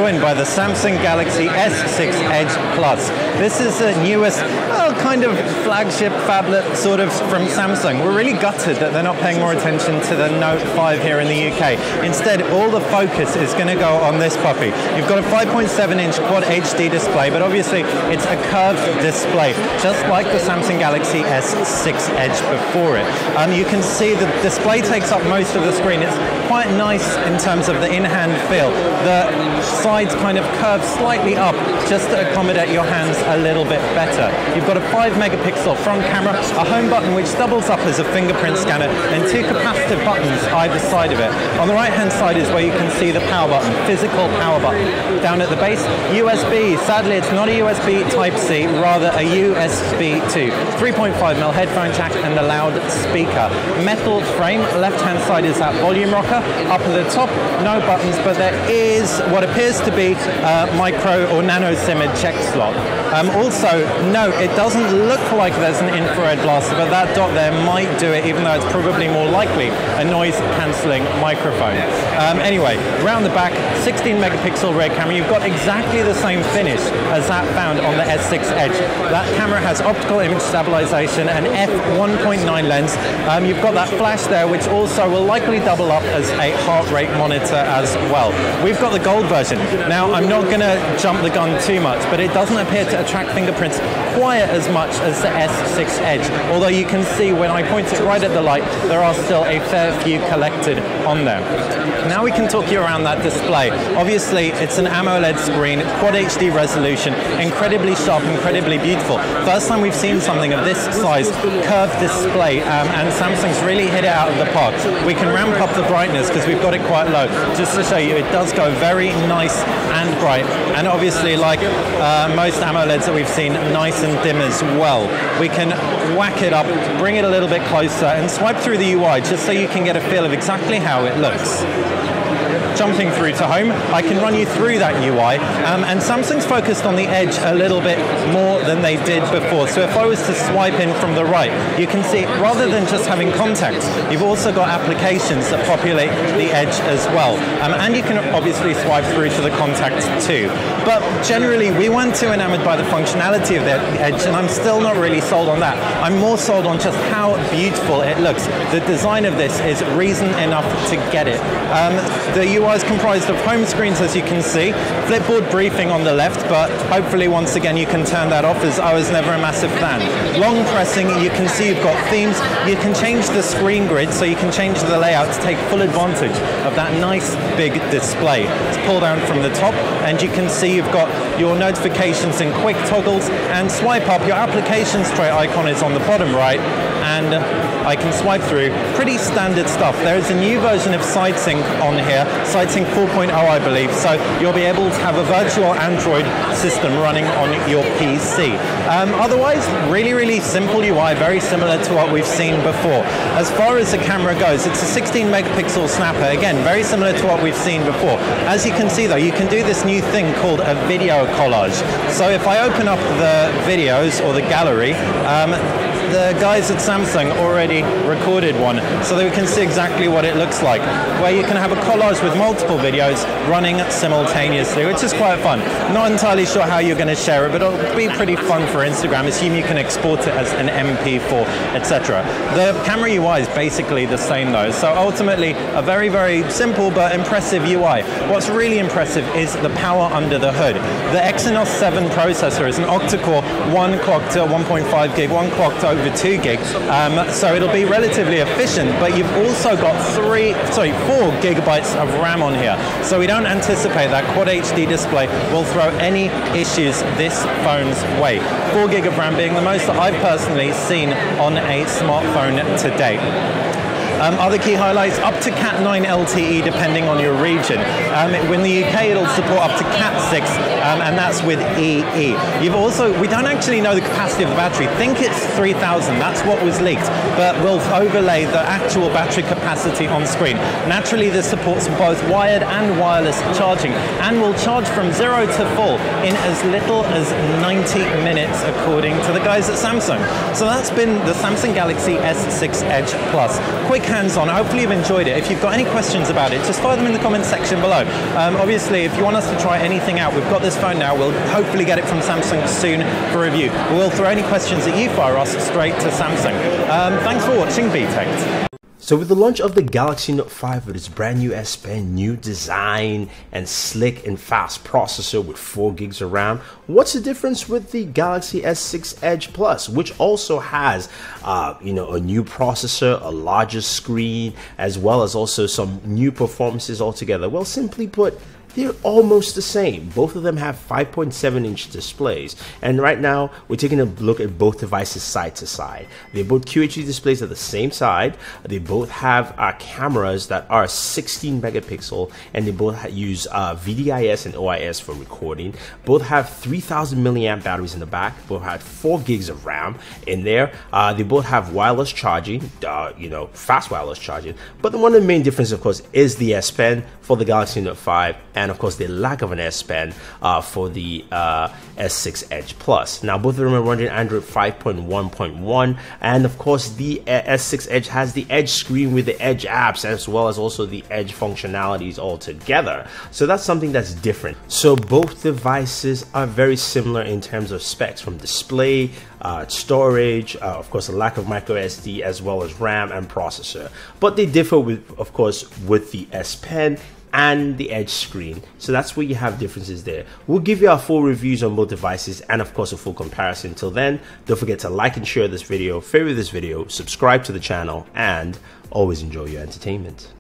joined by the Samsung Galaxy S6 Edge Plus. This is the newest, kind of flagship phablet sort of from Samsung. We're really gutted that they're not paying more attention to the Note 5 here in the UK. Instead, all the focus is going to go on this puppy. You've got a 5.7-inch Quad HD display, but obviously it's a curved display, just like the Samsung Galaxy S6 Edge before it. You can see the display takes up most of the screen. It's quite nice in terms of the in-hand feel. The sides kind of curve slightly up just to accommodate your hands a little bit better. You've got a 5-megapixel front camera, a home button which doubles up as a fingerprint scanner, and 2 capacitive buttons either side of it. On the right-hand side is where you can see the power button, physical power button. Down at the base, USB. Sadly, it's not a USB Type-C, rather a USB 2. 3.5mm headphone jack and a loudspeaker. Metal frame. Left-hand side is that volume rocker. Up at the top, no buttons, but there is what appears to be a micro or nano SIM eject slot. Also, no, it doesn't look like there's an infrared blaster, but that dot there might do it, even though it's probably more likely a noise-cancelling microphone. Anyway, around the back, 16-megapixel rear camera. You've got exactly the same finish as that found on the S6 Edge. That camera has optical image stabilization and f1.9 lens. You've got that flash there, which also will likely double up as a heart rate monitor as well. We've got the gold version. Now, I'm not going to jump the gun too much, but it doesn't appear to attract fingerprints quite as much as the S6 Edge, although you can see when I point it right at the light, there are still a fair few collected on there. Now we can talk you around that display. Obviously, it's an AMOLED screen, Quad HD resolution, incredibly sharp, incredibly beautiful. First time we've seen something of this size, curved display, and Samsung's really hit it out of the park. We can ramp up the brightness because we've got it quite low. Just to show you, it does go very nice and bright, and obviously, like most AMOLEDs that we've seen, nice and dim as well. We can whack it up, bring it a little bit closer, and swipe through the UI just so you can get a feel of exactly how it looks. Jumping through to home, I can run you through that UI, and Samsung's focused on the Edge a little bit more than they did before. So if I was to swipe in from the right, you can see rather than just having contacts, you've also got applications that populate the Edge as well. And you can obviously swipe through to the contacts too. But generally, we weren't too enamored by the functionality of the Edge, and I'm still not really sold on that. I'm more sold on just how beautiful it looks. The design of this is reason enough to get it. The UI is comprised of home screens, as you can see, Flipboard briefing on the left, but hopefully once again you can turn that off, as I was never a massive fan. Long pressing, you can see you've got themes. You can change the screen grid, so you can change the layout to take full advantage of that nice big display. It's pulled down from the top, and you can see you've got your notifications and quick toggles, and swipe up. Your applications tray icon is on the bottom right, and I can swipe through. Pretty standard stuff. There is a new version of SideSync on here, SideSync 4.0 I believe, so you'll be able to have a virtual Android system running on your PC. Otherwise, really simple UI, very similar to what we've seen before. As far as the camera goes, it's a 16-megapixel snapper, again, very similar to what we've seen before. As you can see though, you can do this new thing called a video collage. So if I open up the videos or the gallery, the guys at Samsung already recorded one so that we can see exactly what it looks like, where you can have a collage with multiple videos running simultaneously, which is quite fun. Not entirely sure how you're going to share it, but it'll be pretty fun for Instagram. Assume you can export it as an MP4, etc. The camera UI is basically the same though, so ultimately a very simple but impressive UI. What's really impressive is the power under the hood. The Exynos 7 processor is an octa-core, 1 clock to 1.5 gig, 1 clock to over 2 gig, so it'll be relatively efficient, but you've also got 4 gigabytes of RAM on here, so we don't anticipate that Quad HD display will throw any issues this phone's way. 4 gig of RAM being the most that I've personally seen on a smartphone to date. Other key highlights, up to Cat 9 LTE depending on your region. In the UK it'll support up to Cat 6, and that's with EE. We don't actually know the capacity of the battery. Think it's 3000, that's what was leaked, but we'll overlay the actual battery capacity on screen. Naturally this supports both wired and wireless charging, and will charge from 0 to full in as little as 90 minutes according to the guys at Samsung. So that's been the Samsung Galaxy S6 Edge Plus. Quick quick hands-on. Hopefully you've enjoyed it. If you've got any questions about it, just fire them in the comments section below. Obviously, if you want us to try anything out, we've got this phone now. We'll hopefully get it from Samsung soon for review. We'll throw any questions that you fire us straight to Samsung. Thanks for watching BTech. So with the launch of the Galaxy Note 5 with its brand new S Pen, new design, and slick and fast processor with 4 gigs of RAM, what's the difference with the Galaxy S6 Edge Plus, which also has, a new processor, a larger screen, as well as also some new performances altogether? Well, simply put, they're almost the same. Both of them have 5.7-inch displays, and right now we're taking a look at both devices side to side. They're both QHD displays at the same side. They both have cameras that are 16 megapixel, and they both use VDIS and OIS for recording. Both have 3,000 milliamp batteries in the back. Both have 4 gigs of RAM in there. They both have wireless charging, fast wireless charging. But one of the main differences, of course, is the S Pen for the Galaxy Note 5, and of course the lack of an S Pen for the S6 Edge Plus. Now both of them are running Android 5.1.1, and of course the S6 Edge has the Edge screen with the Edge apps, as well as also the Edge functionalities all together. So that's something that's different. So both devices are very similar in terms of specs, from display, storage, of course a lack of micro SD, as well as RAM and processor. But they differ of course with the S Pen and the Edge screen. So that's where you have differences there. We'll give you our full reviews on both devices and of course a full comparison. Until then, don't forget to like and share this video, favorite this video, subscribe to the channel, and always enjoy your entertainment.